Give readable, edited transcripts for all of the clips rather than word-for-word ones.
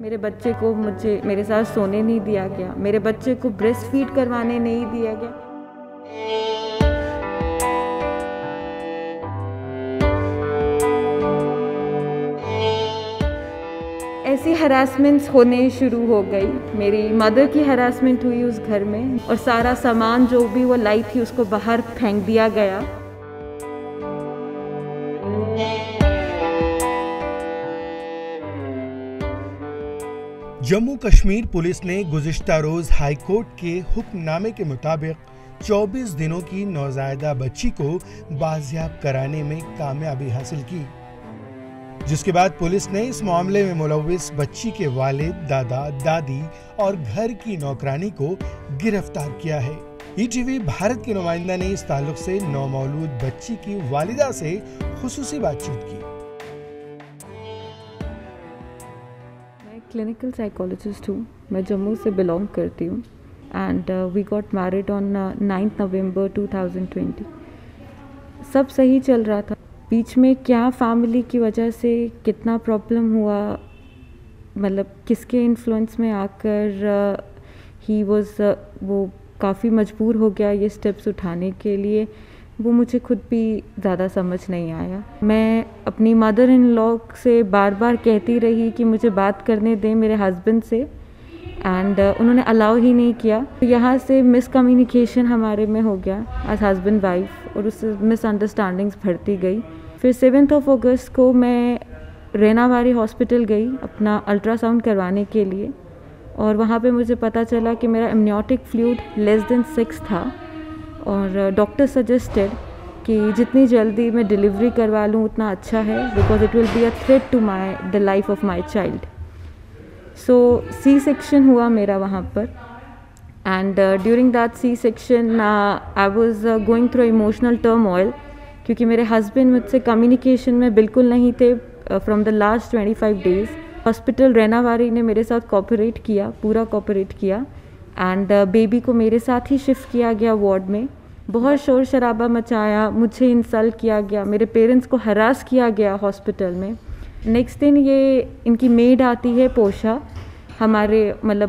मेरे बच्चे को मेरे साथ सोने नहीं दिया गया, मेरे बच्चे को ब्रेस्ट फीड करवाने नहीं दिया गया। ऐसी हरासमेंट्स होने शुरू हो गई। मेरी मदर की हरासमेंट हुई उस घर में, और सारा सामान जो भी वो लाई थी उसको बाहर फेंक दिया गया। जम्मू कश्मीर पुलिस ने गुज़िश्ता रोज हाईकोर्ट के हुक्मनामे के मुताबिक 24 दिनों की नौज़ायदा बच्ची को बाजियाब कराने में कामयाबी हासिल की, जिसके बाद पुलिस ने इस मामले में मुलव्विस बच्ची के वालिद, दादा, दादी और घर की नौकरानी को गिरफ्तार किया है। ईटीवी भारत के नुमाइंदा ने इस ताल्लुक से नौमौलूद बच्ची की वालिदा से खुसूसी बातचीत की। क्लिनिकल साइकोलॉजिस्ट हूँ, मैं जम्मू से बिलोंग करती हूँ and we got married on 9 November 2020। सब सही चल रहा था। बीच में क्या फैमिली की वजह से कितना प्रॉब्लम हुआ, मतलब किसके इन्फ्लुएंस में आकर वो काफ़ी मजबूर हो गया ये स्टेप्स उठाने के लिए, वो मुझे खुद भी ज़्यादा समझ नहीं आया। मैं अपनी मदर इन लॉ से बार बार कहती रही कि मुझे बात करने दें मेरे हस्बैंड से, एंड उन्होंने अलाउ ही नहीं किया। तो यहाँ से मिसकम्युनिकेशन हमारे में हो गया एज हस्बैंड वाइफ, और उससे मिसअंडरस्टैंडिंग्स बढ़ती गई। फिर 7 अगस्त को मैं रेनावारी हॉस्पिटल गई अपना अल्ट्रासाउंड करवाने के लिए, और वहाँ पे मुझे पता चला कि मेरा एमनियोटिक फ्लूइड लेस देन 6 था, और डॉक्टर सजेस्टेड कि जितनी जल्दी मैं डिलीवरी करवा लूँ उतना अच्छा है, because it will be a threat to the life of my child. So C section हुआ मेरा वहाँ पर, and during that C section I was going through emotional turmoil, क्योंकि मेरे हस्बैंड मुझसे कम्युनिकेशन में बिल्कुल नहीं थे from the last 25 days. Hospital Rainawari ने मेरे साथ कोऑपरेट किया, पूरा कोऑपरेट किया, एंड बेबी को मेरे साथ ही शिफ्ट किया गया वार्ड में। बहुत शोर शराबा मचाया, मुझे इंसल्ट किया गया, मेरे पेरेंट्स को हरास किया गया हॉस्पिटल में। नेक्स्ट दिन ये इनकी मेड आती है पोशा हमारे मतलब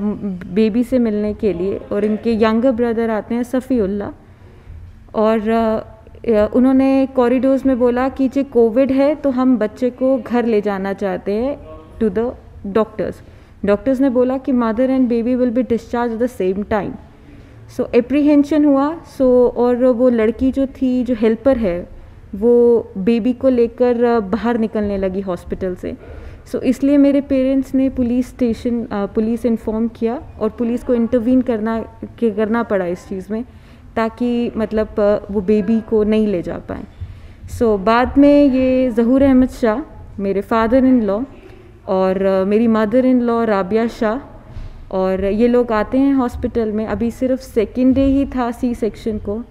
बेबी से मिलने के लिए, और इनके यंगर ब्रदर आते हैं सफ़ीउल्ला, और उन्होंने कॉरिडोर्स में बोला कि जे कोविड है तो हम बच्चे को घर ले जाना चाहते हैं टू द डॉक्टर्स ने बोला कि mother and baby will be discharge at the same time. So apprehension हुआ। और वो लड़की जो थी, जो हेल्पर है, वो बेबी को लेकर बाहर निकलने लगी हॉस्पिटल से। सो इसलिए मेरे पेरेंट्स ने पुलिस इन्फॉर्म किया, और पुलिस को इंटरवीन करना पड़ा इस चीज़ में, ताकि मतलब वो बेबी को नहीं ले जा पाए। सो बाद में ये ज़हूर अहमद शाह, मेरे फादर इन लॉ, और मेरी mother in law Rabia Shah, और ये लोग आते हैं हॉस्पिटल में। अभी सिर्फ 2nd डे ही था सी सेक्शन को,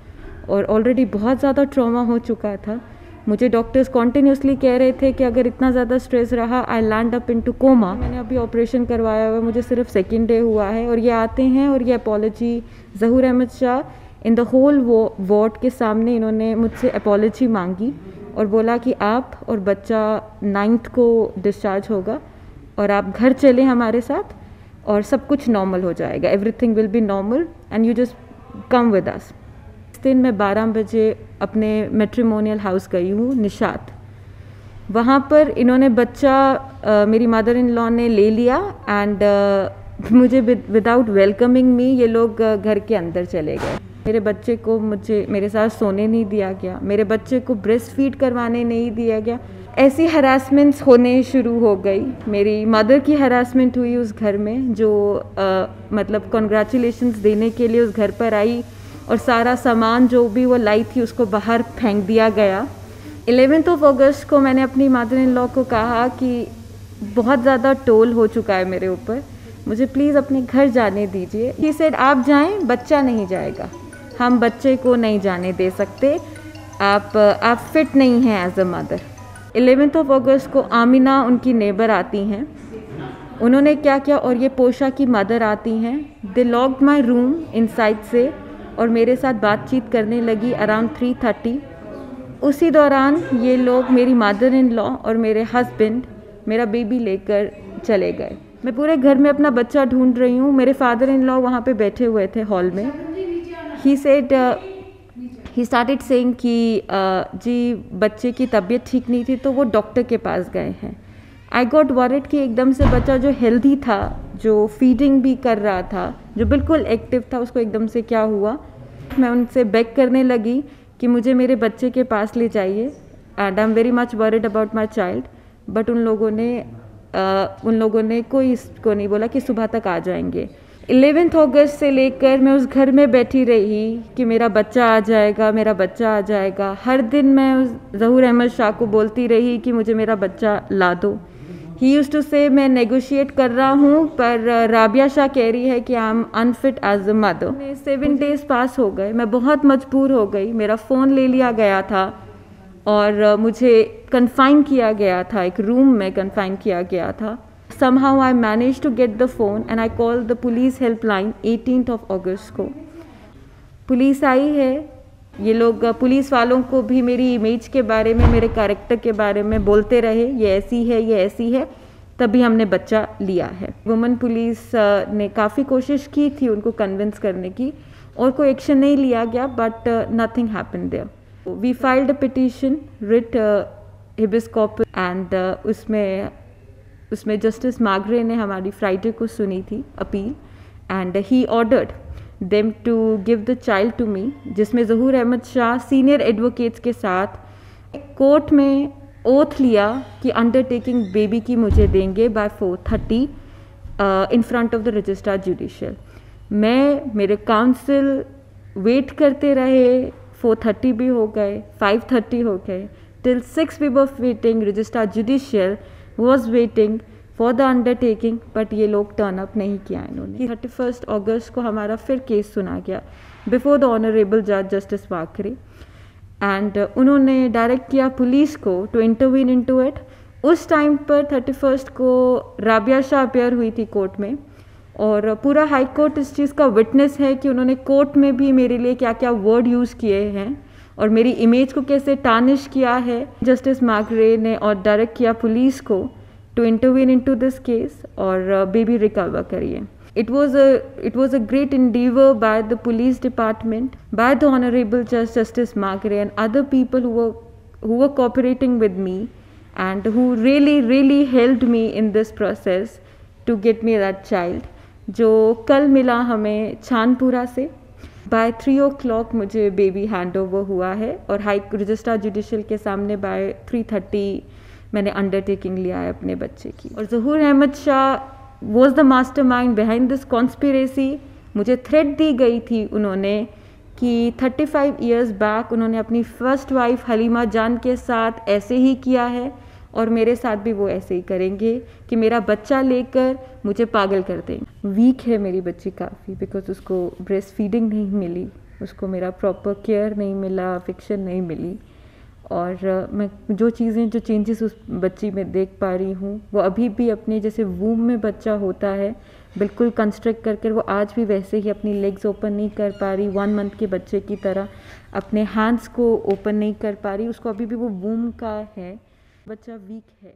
और ऑलरेडी बहुत ज़्यादा ट्रॉमा हो चुका था। मुझे डॉक्टर्स कॉन्टिन्यूसली कह रहे थे कि अगर इतना ज़्यादा स्ट्रेस रहा आई लैंड अप इनटू कोमा। मैंने अभी ऑपरेशन करवाया हुआ, मुझे सिर्फ 2nd डे हुआ है, और ये आते हैं और ये apology, Zahoor Ahmad Shah in the whole ward के सामने इन्होंने मुझसे अपॉलॉजी मांगी, और बोला कि आप और बच्चा 9th को डिस्चार्ज होगा, और आप घर चलें हमारे साथ, और सब कुछ नॉर्मल हो जाएगा, everything will be normal and you just come with us. इस दिन मैं 12 बजे अपने मैट्रिमोनियल हाउस गई हूँ निशात। वहाँ पर इन्होंने बच्चा मेरी मदर इन लॉ ने ले लिया, एंड मुझे विदाउट वेलकमिंग मी ये लोग घर के अंदर चले गए। मेरे बच्चे को मेरे साथ सोने नहीं दिया गया, मेरे बच्चे को ब्रेस्ट फीड करवाने नहीं दिया गया। ऐसी हरासमेंट्स होने शुरू हो गई। मेरी मदर की हरासमेंट हुई उस घर में, जो मतलब कॉन्ग्रेचुलेशंस देने के लिए उस घर पर आई, और सारा सामान जो भी वो लाई थी उसको बाहर फेंक दिया गया। 11 अगस्त को मैंने अपनी मदर इन लॉ को कहा कि बहुत ज़्यादा टोल हो चुका है मेरे ऊपर, मुझे प्लीज़ अपने घर जाने दीजिए। ही सेड आप जाएं, बच्चा नहीं जाएगा, हम बच्चे को नहीं जाने दे सकते, आप फिट नहीं हैं एज अ मदर। 11 अगस्त को आमिना उनकी नेबर आती हैं, उन्होंने क्या किया, और ये पोशा की मदर आती हैं, दे लॉक्ड माई रूम इनसाइड से, और मेरे साथ बातचीत करने लगी अराउंड 3:30। उसी दौरान ये लोग मेरी मदर इन लॉ और मेरे हस्बैंड मेरा बेबी लेकर चले गए। मैं पूरे घर में अपना बच्चा ढूंढ रही हूँ। मेरे फादर इन लॉ वहाँ पे बैठे हुए थे हॉल में। ही स्टार्टेड सेइंग कि जी बच्चे की तबीयत ठीक नहीं थी तो वो डॉक्टर के पास गए हैं। आई गॉट वरिड कि एकदम से बच्चा जो हेल्दी था, जो फीडिंग भी कर रहा था, जो बिल्कुल एक्टिव था, उसको एकदम से क्या हुआ। मैं उनसे बेग करने लगी कि मुझे मेरे बच्चे के पास ले जाइए and I am very much worried about my child. But उन लोगों ने कोई इसको नहीं बोला कि सुबह तक आ जाएंगे। 11 अगस्त से लेकर मैं उस घर में बैठी रही कि मेरा बच्चा आ जाएगा, मेरा बच्चा आ जाएगा। हर दिन मैं उस ज़हूर अहमद शाह को बोलती रही कि मुझे मेरा बच्चा ला दो। ही यूज्ड टू से मैं नेगोशिएट कर रहा हूँ, पर राबिया शाह कह रही है कि I am unfit as a mother. 7 days pass हो गए, मैं बहुत मजबूर हो गई। मेरा फ़ोन ले लिया गया था और मुझे कन्फाइन किया गया था, एक रूम में कन्फाइन किया गया था। Somehow I managed to get the phone and I called the police helpline 18th of August को। पुलिस आई है। ये लोग पुलिस वालों को भी मेरी इमेज के बारे में, मेरे कैरेक्टर के बारे में बोलते रहे, ये ऐसी है, ये ऐसी है, तभी हमने बच्चा लिया है। वुमेन पुलिस ने काफ़ी कोशिश की थी उनको कन्विंस करने की और कोई एक्शन नहीं लिया गया, but nothing happened there. We filed a petition writ habeas corpus and उसमें जस्टिस मागरे ने हमारी फ्राइडे को सुनी थी appeal and he ordered them to give the child to me, जिसमें ज़हूर अहमद शाह सीनियर एडवोकेट्स के साथ कोर्ट में ओथ लिया कि अंडरटेकिंग बेबी की मुझे देंगे by 4:30 in front of the registrar judicial. मेरे काउंसिल वेट करते रहे, 4:30 भी हो गए, 5:30 हो गए, till 6 we were waiting. Registrar judicial was waiting for the undertaking, but ये लोग टर्न अप नहीं किया इन्होंने। 31 अगस्त को हमारा फिर केस सुना गया बिफोर द ऑनरेबल जज जस्टिस वाकरे एंड उन्होंने डायरेक्ट किया पुलिस को टू इंटरवीन इनटू इट। उस टाइम पर 31 को राबिया शाह अपेयर हुई थी कोर्ट में और पूरा हाई कोर्ट इस चीज़ का विटनेस है कि उन्होंने कोर्ट में भी मेरे लिए क्या क्या वर्ड यूज़ किए हैं और मेरी इमेज को कैसे टार्निश किया है। जस्टिस मागरे ने और डायरेक्ट किया पुलिस को to intervene into this case और बेबी रिकवर करिए। It was a great endeavor by the police department, by the honorable judge justice Magre and other people who were cooperating with me and who really helped me in this process to get me that child, जो कल मिला हमें छानपुरा से। Bye 3 o'clock मुझे baby hand over हुआ है और high registrar judicial के सामने बाय 3:30 मैंने अंडरटेकिंग लिया है अपने बच्चे की। और Zahoor Ahmad Shah was the mastermind behind this conspiracy. मुझे थ्रेट दी गई थी उन्होंने कि 35 years बैक उन्होंने अपनी फर्स्ट वाइफ हलीमा जान के साथ ऐसे ही किया है और मेरे साथ भी वो ऐसे ही करेंगे कि मेरा बच्चा लेकर मुझे पागल कर देंगे। वीक है मेरी बच्ची काफ़ी, बिकॉज उसको ब्रेस्ट फीडिंग नहीं मिली, उसको मेरा प्रॉपर केयर नहीं मिला, अफेक्शन नहीं मिली और मैं जो चेंजेस उस बच्ची में देख पा रही हूँ वो अभी भी अपने जैसे वूम में बच्चा होता है बिल्कुल कंस्ट्रक्ट कर वो आज भी वैसे ही अपनी लेग्स ओपन नहीं कर पा रही, 1 month के बच्चे की तरह अपने हैंड्स को ओपन नहीं कर पा रही, उसको अभी भी वो वूम का है, बच्चा वीक है।